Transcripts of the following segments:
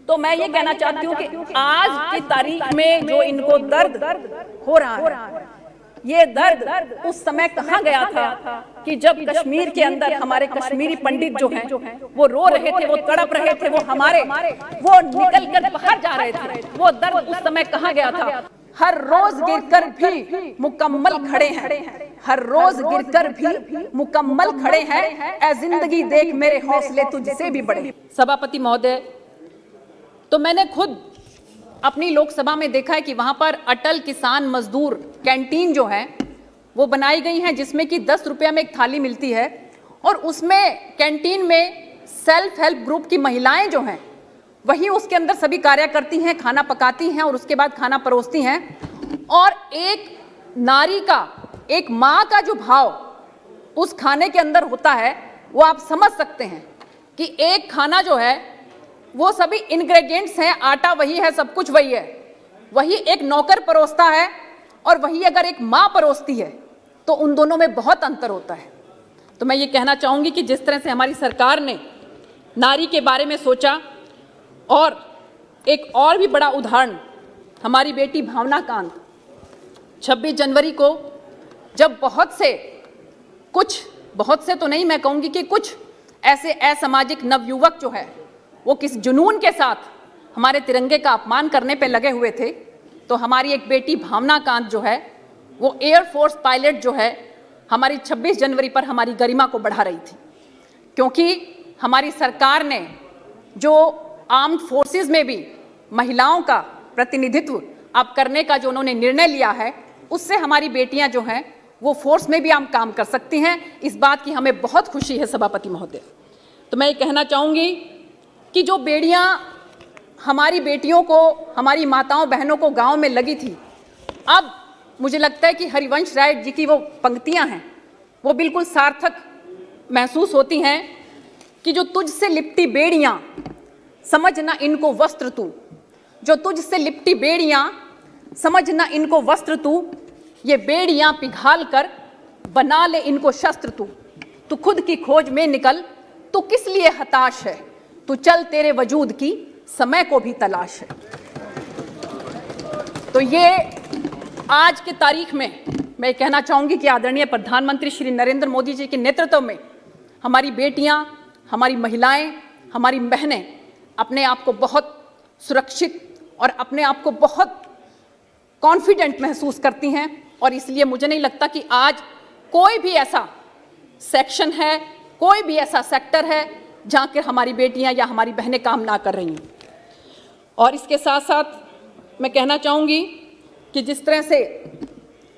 तो मैं ये कहना चाहती हूँ कि आज की तारीख में जो इनको दर्द हो रहा है, ये दर्द उस समय कहाँ गया था कि जब कश्मीर के अंदर हमारे कश्मीरी पंडित जो हैं वो रो रहे थे, वो तड़प रहे थे, वो निकल कर बाहर जा रहे थे। वो दर्द उस समय कहाँ गया था? हर रोज गिरकर भी मुकम्मल खड़े हैं, हर रोज गिरकर भी मुकम्मल खड़े हैं, ऐ जिंदगी देख मेरे हौसले तुझसे भी बड़े। सभापति महोदय, तो मैंने खुद अपनी लोकसभा में देखा है कि वहां पर अटल किसान मजदूर कैंटीन जो है वो बनाई गई है, जिसमें कि 10 रुपया में एक थाली मिलती है, और उसमें कैंटीन में सेल्फ हेल्प ग्रुप की महिलाएं जो हैं वही उसके अंदर सभी कार्य करती हैं, खाना पकाती हैं और उसके बाद खाना परोसती हैं। और एक नारी का, एक माँ का जो भाव उस खाने के अंदर होता है वो आप समझ सकते हैं कि एक खाना जो है वो सभी इंग्रेडिएंट्स हैं, आटा वही है, सब कुछ वही है, वही एक नौकर परोसता है और वही अगर एक माँ परोसती है तो उन दोनों में बहुत अंतर होता है। तो मैं ये कहना चाहूँगी कि जिस तरह से हमारी सरकार ने नारी के बारे में सोचा, और एक और भी बड़ा उदाहरण हमारी बेटी भावना कांत, 26 जनवरी को जब बहुत से तो नहीं, मैं कहूँगी कि कुछ ऐसे असामाजिक नवयुवक जो है वो किस जुनून के साथ हमारे तिरंगे का अपमान करने पे लगे हुए थे, तो हमारी एक बेटी भावना कांत जो है वो एयरफोर्स पायलट जो है हमारी 26 जनवरी पर हमारी गरिमा को बढ़ा रही थी। क्योंकि हमारी सरकार ने जो आर्म्ड फोर्सेस में भी महिलाओं का प्रतिनिधित्व अब करने का जो उन्होंने निर्णय लिया है, उससे हमारी बेटियां जो हैं वो फोर्स में भी हम काम कर सकती हैं। इस बात की हमें बहुत खुशी है सभापति महोदय। तो मैं ये कहना चाहूँगी कि जो बेड़ियां हमारी बेटियों को, हमारी माताओं बहनों को गांव में लगी थी, अब मुझे लगता है कि हरिवंश राय जी की वो पंक्तियां हैं वो बिल्कुल सार्थक महसूस होती हैं कि जो तुझसे लिपटी बेड़ियां समझना इनको वस्त्र तू, जो तुझसे लिपटी बेड़ियां समझना इनको वस्त्र तू, ये बेड़ियां पिघाल कर बना ले इनको शस्त्र तू, तू खुद की खोज में निकल, तू किस लिए हताश है, तू चल तेरे वजूद की समय को भी तलाश है। तो ये आज के तारीख में मैं कहना चाहूँगी कि आदरणीय प्रधानमंत्री श्री नरेंद्र मोदी जी के नेतृत्व में हमारी बेटियां, हमारी महिलाएं, हमारी बहनें अपने आप को बहुत सुरक्षित और अपने आप को बहुत कॉन्फिडेंट महसूस करती हैं। और इसलिए मुझे नहीं लगता कि आज कोई भी ऐसा सेक्शन है, कोई भी ऐसा सेक्टर है जहाँ के हमारी बेटियां या हमारी बहनें काम ना कर रही हैं। और इसके साथ साथ मैं कहना चाहूँगी कि जिस तरह से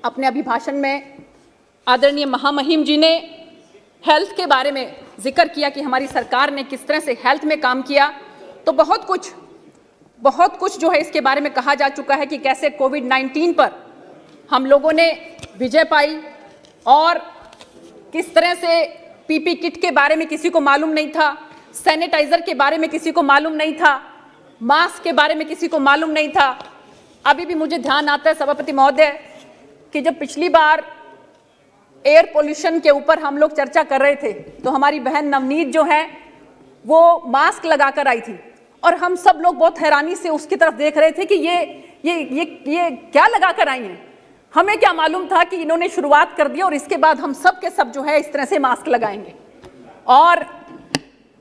अपने अभिभाषण में आदरणीय महामहिम जी ने हेल्थ के बारे में जिक्र किया कि हमारी सरकार ने किस तरह से हेल्थ में काम किया, तो बहुत कुछ जो है इसके बारे में कहा जा चुका है कि कैसे कोविड-19 पर हम लोगों ने विजय पाई, और किस तरह से पीपी किट के बारे में किसी को मालूम नहीं था, सैनिटाइजर के बारे में किसी को मालूम नहीं था, मास्क के बारे में किसी को मालूम नहीं था। अभी भी मुझे ध्यान आता है सभापति महोदय कि जब पिछली बार एयर पोल्यूशन के ऊपर हम लोग चर्चा कर रहे थे तो हमारी बहन नवनीत जो है वो मास्क लगाकर आई थी, और हम सब लोग बहुत हैरानी से उसकी तरफ देख रहे थे कि ये क्या लगा कर आई हैं। हमें क्या मालूम था कि इन्होंने शुरुआत कर दी और इसके बाद हम सब के सब जो है इस तरह से मास्क लगाएंगे। और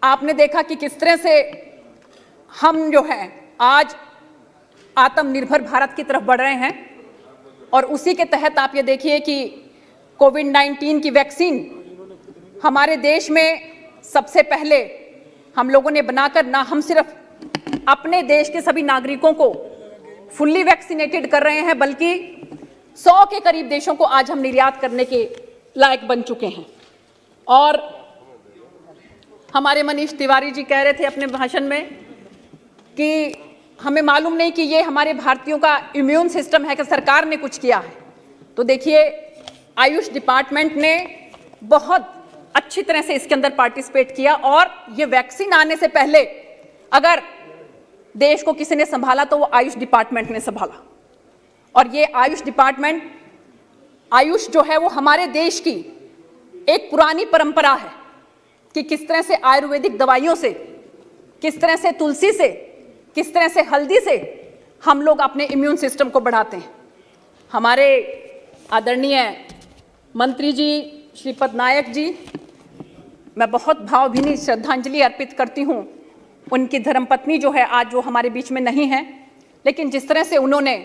आपने देखा कि किस तरह से हम जो है आज आत्मनिर्भर भारत की तरफ बढ़ रहे हैं, और उसी के तहत आप ये देखिए कि कोविड-19 की वैक्सीन हमारे देश में सबसे पहले हम लोगों ने बनाकर, ना हम सिर्फ अपने देश के सभी नागरिकों को फुल्ली वैक्सीनेटेड कर रहे हैं, बल्कि 100 के करीब देशों को आज हम निर्यात करने के लायक बन चुके हैं। और हमारे मनीष तिवारी जी कह रहे थे अपने भाषण में कि हमें मालूम नहीं कि ये हमारे भारतीयों का इम्यून सिस्टम है कि सरकार ने कुछ किया है। तो देखिए, आयुष डिपार्टमेंट ने बहुत अच्छी तरह से इसके अंदर पार्टिसिपेट किया, और ये वैक्सीन आने से पहले अगर देश को किसी ने संभाला तो वो आयुष डिपार्टमेंट ने संभाला। और ये आयुष डिपार्टमेंट, आयुष जो है वो हमारे देश की एक पुरानी परंपरा है कि किस तरह से आयुर्वेदिक दवाइयों से, किस तरह से तुलसी से, किस तरह से हल्दी से हम लोग अपने इम्यून सिस्टम को बढ़ाते हैं। हमारे आदरणीय मंत्री जी श्रीपद नायक जी, मैं बहुत भावभीनी श्रद्धांजलि अर्पित करती हूँ। उनकी धर्मपत्नी जो है आज वो हमारे बीच में नहीं है, लेकिन जिस तरह से उन्होंने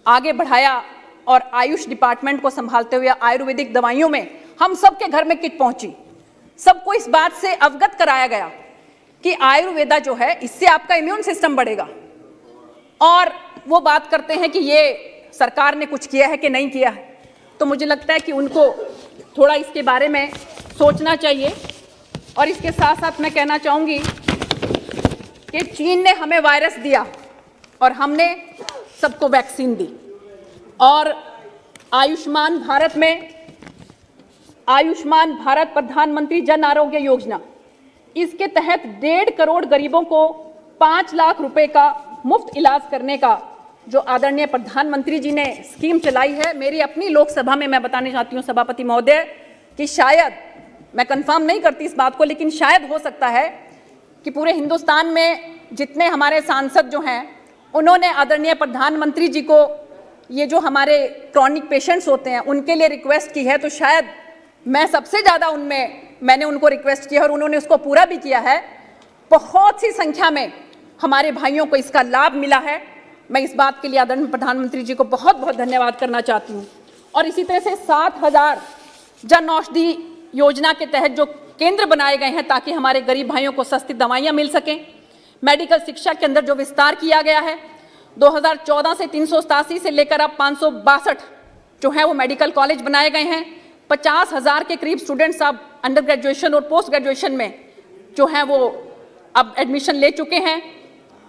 आगे बढ़ाया और आयुष डिपार्टमेंट को संभालते हुए आयुर्वेदिक दवाइयों में हम सबके घर में किट पहुंची, सबको इस बात से अवगत कराया गया कि आयुर्वेदा जो है इससे आपका इम्यून सिस्टम बढ़ेगा। और वो बात करते हैं कि ये सरकार ने कुछ किया है कि नहीं किया है, तो मुझे लगता है कि उनको थोड़ा इसके बारे में सोचना चाहिए। और इसके साथ साथ मैं कहना चाहूँगी कि चीन ने हमें वायरस दिया और हमने सबको वैक्सीन दी, और आयुष्मान भारत में आयुष्मान भारत प्रधानमंत्री जन आरोग्य योजना, इसके तहत 1.5 करोड़ गरीबों को 5 लाख रुपए का मुफ्त इलाज करने का जो आदरणीय प्रधानमंत्री जी ने स्कीम चलाई है। मेरी अपनी लोकसभा में मैं बताने चाहती हूँ सभापति महोदय कि शायद, मैं कंफर्म नहीं करती इस बात को, लेकिन शायद हो सकता है कि पूरे हिंदुस्तान में जितने हमारे सांसद जो हैं उन्होंने आदरणीय प्रधानमंत्री जी को ये जो हमारे क्रॉनिक पेशेंट्स होते हैं उनके लिए रिक्वेस्ट की है, तो शायद मैं सबसे ज़्यादा उनमें मैंने उनको रिक्वेस्ट किया और उन्होंने उसको पूरा भी किया है। बहुत सी संख्या में हमारे भाइयों को इसका लाभ मिला है। मैं इस बात के लिए आदरणीय प्रधानमंत्री जी को बहुत बहुत धन्यवाद करना चाहती हूँ। और इसी तरह से 7,000 जन औषधि योजना के तहत जो केंद्र बनाए गए हैं ताकि हमारे गरीब भाइयों को सस्ती दवाइयाँ मिल सकें। मेडिकल शिक्षा के अंदर जो विस्तार किया गया है, 2014 से 387 से लेकर अब 562 जो है वो मेडिकल कॉलेज बनाए गए हैं। 50,000 के करीब स्टूडेंट्स अब अंडर ग्रेजुएशन और पोस्ट ग्रेजुएशन में जो है वो अब एडमिशन ले चुके हैं।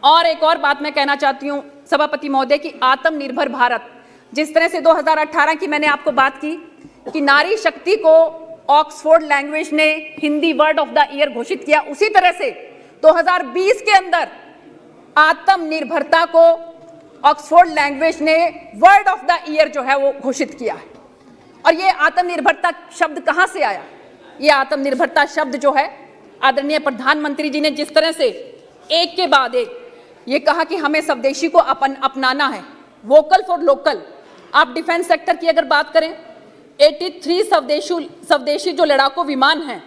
और एक और बात मैं कहना चाहती हूँ सभापति महोदय की आत्मनिर्भर भारत, जिस तरह से 2018 की मैंने आपको बात की कि नारी शक्ति को ऑक्सफोर्ड लैंग्वेज ने Hindi word of the year घोषित किया, उसी तरह से 2020 के अंदर आत्मनिर्भरता को ऑक्सफोर्ड लैंग्वेज ने वर्ड ऑफ द ईयर जो है वो घोषित किया है। और ये आत्मनिर्भरता शब्द कहाँ से आया? ये आत्मनिर्भरता शब्द जो है आदरणीय प्रधानमंत्री जी ने जिस तरह से एक के बाद एक ये कहा कि हमें स्वदेशी को अपनाना है, वोकल फॉर लोकल। आप डिफेंस सेक्टर की अगर बात करें, 83 स्वदेशी जो लड़ाकू विमान हैं,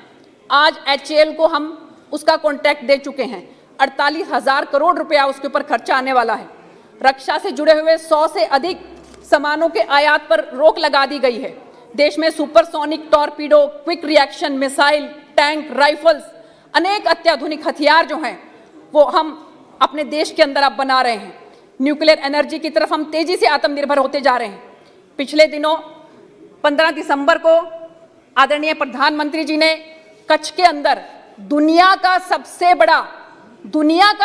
आज HAL को हम उसका कॉन्ट्रैक्ट दे चुके हैं। 48,000 करोड़ रुपया उसके ऊपर खर्चा आने वाला है। रक्षा से जुड़े हुए 100 से अधिक सामानों के आयात पर रोक लगा दी गई है। देश में supersonic torpedo, quick reaction missile, tank, rifles, अनेक अत्याधुनिक हथियार जो हैं वो हम अपने देश के अंदर अब बना रहे हैं। न्यूक्लियर एनर्जी की तरफ हम तेजी से आत्मनिर्भर होते जा रहे हैं। पिछले दिनों 15 दिसंबर को आदरणीय प्रधानमंत्री जी ने कच्छ के अंदर दुनिया का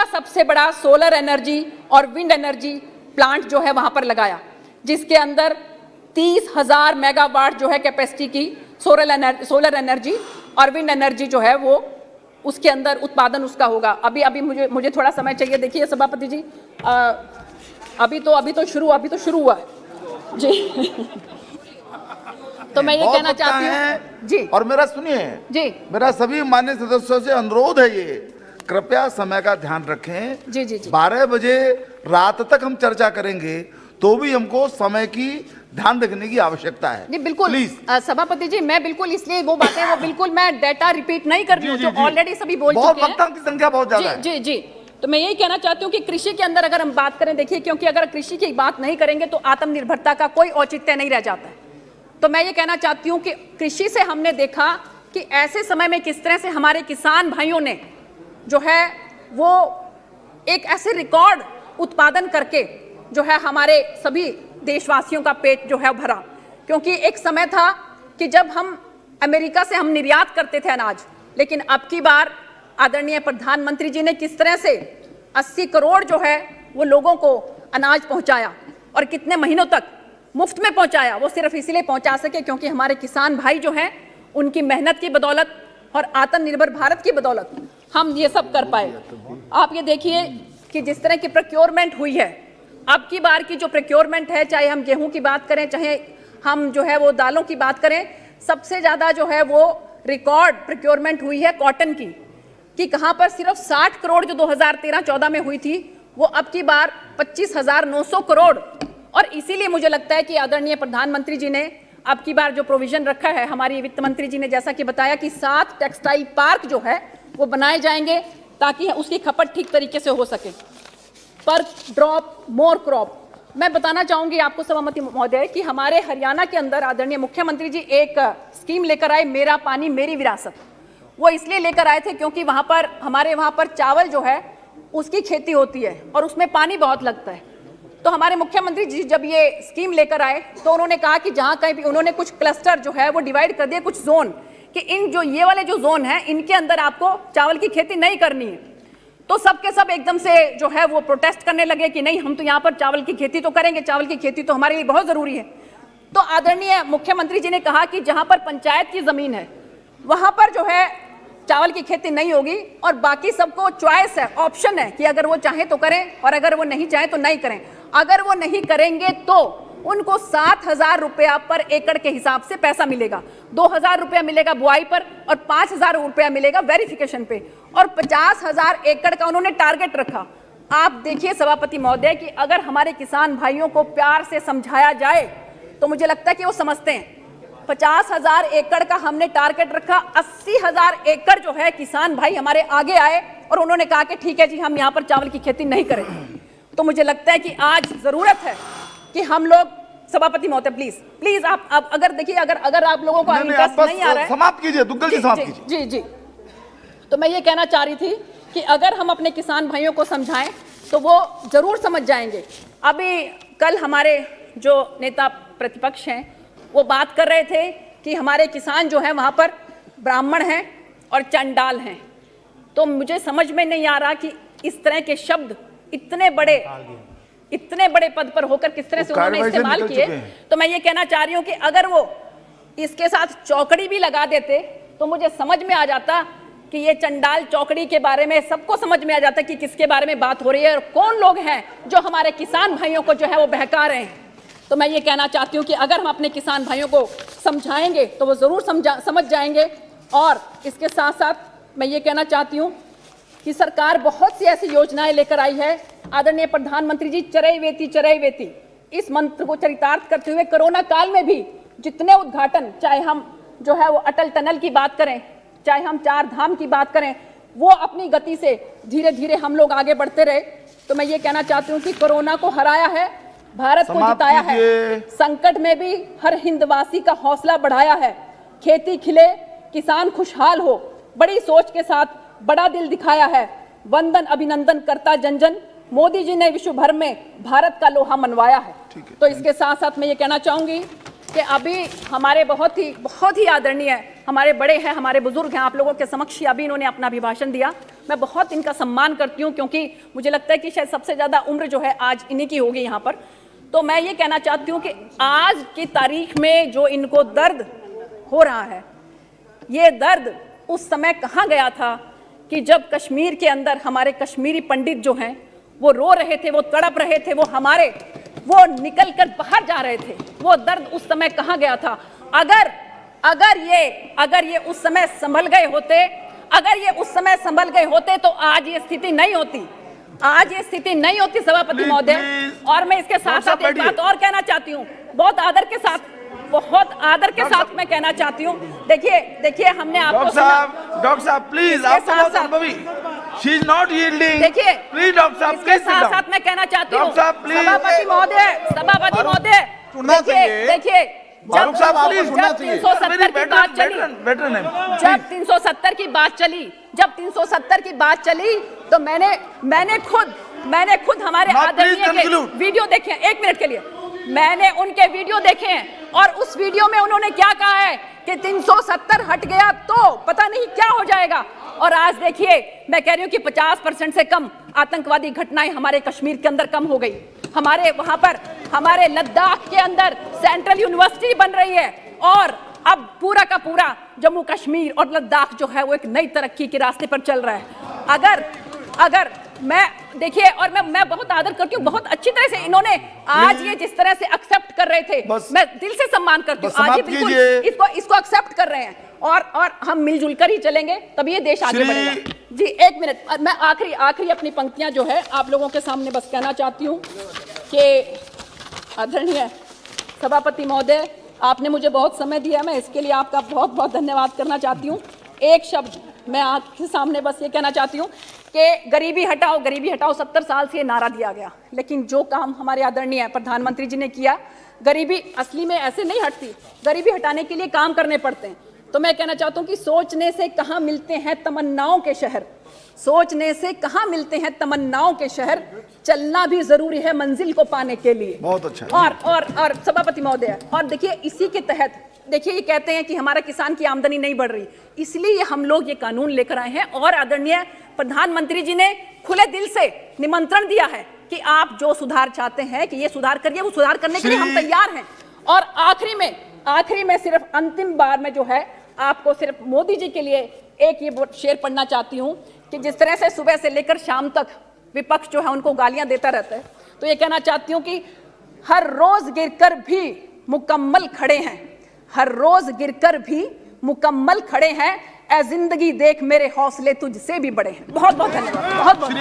सबसे बड़ा सोलर एनर्जी और विंड एनर्जी प्लांट जो है वहां पर लगाया, जिसके अंदर 30,000 मेगावाट जो है कैपेसिटी की सोलर एनर्जी और विंड एनर्जी जो है वो उसके अंदर उत्पादन उसका होगा। अभी मुझे थोड़ा समय चाहिए। देखिए सभापति जी, अभी तो शुरू हुआ है जी। तो मैं ये कहना चाहती हूँ जी, और मेरा सुनिए जी, मेरा सभी माननीय सदस्यों से अनुरोध है, ये कृपया समय का ध्यान रखें। जी जी जी। 12 बजे रात तक हम चर्चा करेंगे, तो भी हमको समय की ध्यान रखने की आवश्यकता है। जी बिल्कुल प्लीज सभापति जी, मैं बिल्कुल इसलिए वो बातें वो बिल्कुल मैं डेटा रिपीट नहीं कर रही हूँ जो ऑलरेडी सभी बोल चुके हैं। बहुत वक्ताओं की संख्या बहुत ज्यादा है। जी जी। तो मैं यही कहना चाहती हूँ कि कृषि के अंदर अगर हम बात करें, देखिए, क्योंकि अगर कृषि की बात नहीं करेंगे तो आत्मनिर्भरता का कोई औचित्य नहीं रह जाता है। तो मैं ये कहना चाहती हूँ कि कृषि से हमने देखा कि ऐसे समय में किस तरह से हमारे किसान भाइयों ने जो है वो एक ऐसे रिकॉर्ड उत्पादन करके जो है हमारे सभी देशवासियों का पेट जो है भरा। क्योंकि एक समय था कि जब हम अमेरिका से हम निर्यात करते थे अनाज, लेकिन अब की बार आदरणीय प्रधानमंत्री जी ने किस तरह से 80 करोड़ जो है वो लोगों को अनाज पहुंचाया और कितने महीनों तक मुफ्त में पहुंचाया। वो सिर्फ इसलिए पहुंचा सके क्योंकि हमारे किसान भाई जो हैं उनकी मेहनत की बदौलत और आत्मनिर्भर भारत की बदौलत हम ये सब कर पाए। आप ये देखिए कि जिस तरह की प्रोक्योरमेंट हुई है, अब की बार की जो प्रोक्योरमेंट है, चाहे हम गेहूं की बात करें, चाहे हम जो है वो दालों की बात करें, सबसे ज़्यादा जो है वो रिकॉर्ड प्रोक्योरमेंट हुई है कॉटन की, कि कहाँ पर सिर्फ 60 करोड़ जो 2013-14 में हुई थी वो अब की बार 25,900 करोड़, और इसीलिए मुझे लगता है कि आदरणीय प्रधानमंत्री जी ने अब की बार जो प्रोविजन रखा है, हमारी वित्त मंत्री जी ने जैसा कि बताया कि 7 टेक्सटाइल पार्क जो है वो बनाए जाएंगे ताकि उसकी खपत ठीक तरीके से हो सके। पर ड्रॉप मोर क्रॉप, मैं बताना चाहूंगी आपको सभापति महोदय कि हमारे हरियाणा के अंदर आदरणीय मुख्यमंत्री जी एक स्कीम लेकर आए, मेरा पानी मेरी विरासत। वो इसलिए लेकर आए थे क्योंकि हमारे वहां पर चावल जो है उसकी खेती होती है और उसमें पानी बहुत लगता है। तो हमारे मुख्यमंत्री जी जब ये स्कीम लेकर आए तो उन्होंने कहा कि जहां कहीं भी उन्होंने कुछ क्लस्टर जो है वो डिवाइड कर दिए, कुछ जोन, कि इन जो ये वाले जो जोन हैं इनके अंदर आपको चावल की खेती नहीं करनी है। तो सबके सब एकदम से जो है वो प्रोटेस्ट करने लगे कि नहीं, हम तो यहाँ पर चावल की खेती तो करेंगे, चावल की खेती तो हमारे लिए बहुत जरूरी है। तो आदरणीय मुख्यमंत्री जी ने कहा कि जहां पर पंचायत की जमीन है वहां पर जो है चावल की खेती नहीं होगी और बाकी सबको चॉइस है, ऑप्शन है कि अगर वो चाहे तो करें और अगर वो नहीं चाहे तो नहीं करें। अगर वो नहीं करेंगे तो उनको 7,000 रुपया पर एकड़ के हिसाब से पैसा मिलेगा। 2,000 रुपया मिलेगा बुआई पर और 5,000 रुपया मिलेगा वेरिफिकेशन पे, और 50,000 एकड़ का उन्होंने टारगेट रखा। आप देखिए सभापति महोदय कि अगर हमारे किसान भाइयों को प्यार से समझाया जाए तो मुझे लगता है कि वो समझते हैं। 50,000 एकड़ का हमने टारगेट रखा, 80,000 एकड़ जो है किसान भाई हमारे आगे आए और उन्होंने कहा कि ठीक है जी, हम यहाँ पर चावल की खेती नहीं करेंगे। तो मुझे लगता है कि आज जरूरत है कि हम लोग, सभापति महोदय प्लीज आप अगर देखिए अगर आप लोगों को इंटरेस्ट नहीं आ रहा है, समाप्त कीजिए, दुग्गल जी समाप्त कीजिए। जी, तो मैं ये कहना चाह रही थी कि अगर हम अपने किसान भाइयों को समझाएं तो वो जरूर समझ जाएंगे। अभी कल हमारे जो नेता प्रतिपक्ष हैं वो बात कर रहे थे कि हमारे किसान जो हैं वहां पर ब्राह्मण हैं और चंडाल हैं। तो मुझे समझ में नहीं आ रहा कि इस तरह के शब्द इतने बड़े पद पर होकर किस तरह से उन्होंने इस्तेमाल किए। तो मैं ये कहना चाह रही हूं कि अगर वो इसके साथ चौकड़ी भी लगा देते तो मुझे समझ में आ जाता कि ये चंडाल चौकड़ी के बारे में सबको समझ में आ जाता कि किसके बारे में बात हो रही है और कौन लोग हैं जो हमारे किसान भाइयों को जो है वो बहका रहे हैं। तो मैं ये कहना चाहती हूँ कि अगर हम अपने किसान भाइयों को समझाएंगे तो वो जरूर समझ जाएंगे। और इसके साथ साथ मैं ये कहना चाहती हूँ कि सरकार बहुत सी ऐसी योजनाएं लेकर आई है। आदरणीय प्रधानमंत्री जी चरैवेति इस मंत्र को चरितार्थ करते हुए कोरोना काल में भी जितने उद्घाटन, चाहे हम जो है वो अटल टनल की बात करें, चाहे हम 4 धाम की बात करें, वो अपनी गति से धीरे धीरे हम लोग आगे बढ़ते रहे। तो मैं ये कहना चाहती हूँ कि कोरोना को हराया है, भारत को जिताया है, संकट में भी हर हिंदवासी का हौसला बढ़ाया है। खेती खिले, किसान खुशहाल हो, बड़ी सोच के साथ बड़ा दिल दिखाया है। वंदन अभिनंदन करता जन जन, मोदी जी ने विश्व भर में भारत का लोहा मनवाया है। तो इसके साथ साथ मैं ये कहना चाहूंगी कि अभी हमारे बहुत ही आदरणीय हमारे बड़े हैं, हमारे बुजुर्ग हैं, आप लोगों के समक्ष अभी इन्होंने अपना अभिभाषण दिया। मैं बहुत इनका सम्मान करती हूँ क्योंकि मुझे लगता है कि शायद सबसे ज्यादा उम्र जो है आज इन्हीं की होगी यहाँ पर। तो मैं ये कहना चाहती हूँ कि आज की तारीख में जो इनको दर्द हो रहा है, ये दर्द उस समय कहाँ गया था कि जब कश्मीर के अंदर हमारे कश्मीरी पंडित जो हैं वो रो रहे थे, वो तड़प रहे थे, वो निकल कर बाहर जा रहे थे। वो दर्द उस समय कहाँ गया था? अगर ये उस समय संभल गए होते तो आज ये स्थिति नहीं होती। सभापति महोदय। और मैं इसके साथ साथ एक बात और कहना चाहती हूँ, बहुत आदर के साथ मैं कहना चाहती हूँ। देखिए हमने आपको डॉक्टर साहब प्लीज, आपको बहुत अनुभवी, शी इज नॉट यील्डिंग। देखिए प्लीज डॉक्टर साहब, इसके साथ मैं कहना चाहती हूँ सभापति महोदय देखिए फारूक साहब प्लीज, जब 370 की बात चली, जब 370 की बात चली तो मैंने खुद हमारे आदरणीय के वीडियो देखे हैं। 1 मिनट के लिए मैंने उनके वीडियो देखे हैं और उस वीडियो में उन्होंने क्या कहा है कि 370 हट गया तो पता नहीं क्या हो जाएगा। और आज देखिए मैं कह रही हूँ कि 50% से कम आतंकवादी घटनाएं हमारे कश्मीर के अंदर कम हो गई। हमारे वहां पर हमारे लद्दाख के अंदर सेंट्रल यूनिवर्सिटी बन रही है और अब पूरा का पूरा जम्मू कश्मीर और लद्दाख जो है वो एक नई तरक्की के रास्ते पर चल रहा है। अगर मैं देखिए, और मैं बहुत आदर करती हूँ, बहुत अच्छी तरह से इन्होंने आज ये जिस तरह से एक्सेप्ट कर रहे थे, मैं दिल से सम्मान करती हूँ। आज ये बिल्कुल इसको एक्सेप्ट कर रहे हैं और हम मिलजुल कर ही चलेंगे तभी ये देश आगे बढ़ेगा। जी एक मिनट, मैं आखिरी अपनी पंक्तियां जो है आप लोगों के सामने बस कहना चाहती हूं कि आदरणीय सभापति महोदय, आपने मुझे बहुत समय दिया, मैं इसके लिए आपका बहुत बहुत धन्यवाद करना चाहती हूं। एक शब्द मैं आपके सामने बस ये कहना चाहती हूं कि गरीबी हटाओ 70 साल से ये नारा दिया गया, लेकिन जो काम हमारे आदरणीय प्रधानमंत्री जी ने किया, गरीबी असली में ऐसे नहीं हटती, गरीबी हटाने के लिए काम करने पड़ते हैं। तो मैं कहना चाहता हूं कि सोचने से कहाँ मिलते हैं तमन्नाओं के शहर, सोचने से कहाँ मिलते हैं तमन्नाओं के शहर, चलना भी जरूरी है मंजिल को पाने के लिए। बहुत अच्छा। और सभापति महोदय, और देखिए इसी के तहत देखिए ये कहते हैं कि हमारा किसान की आमदनी नहीं बढ़ रही, इसलिए हम लोग ये कानून लेकर आए हैं और आदरणीय प्रधानमंत्री जी ने खुले दिल से निमंत्रण दिया है कि आप जो सुधार चाहते हैं कि ये सुधार करिए, वो सुधार करने के लिए हम तैयार हैं। और आखिरी में सिर्फ अंतिम बार में जो है आपको सिर्फ मोदी जी के लिए एक ये शेर पढ़ना चाहती हूं कि जिस तरह से सुबह से लेकर शाम तक विपक्ष जो है उनको गालियां देता रहता है, तो ये कहना चाहती हूं कि हर रोज गिरकर भी मुकम्मल खड़े हैं, हर रोज गिरकर भी मुकम्मल खड़े हैं, ए जिंदगी देख मेरे हौसले तुझसे भी बड़े हैं। बहुत बहुत धन्यवाद, बहुत बहुत।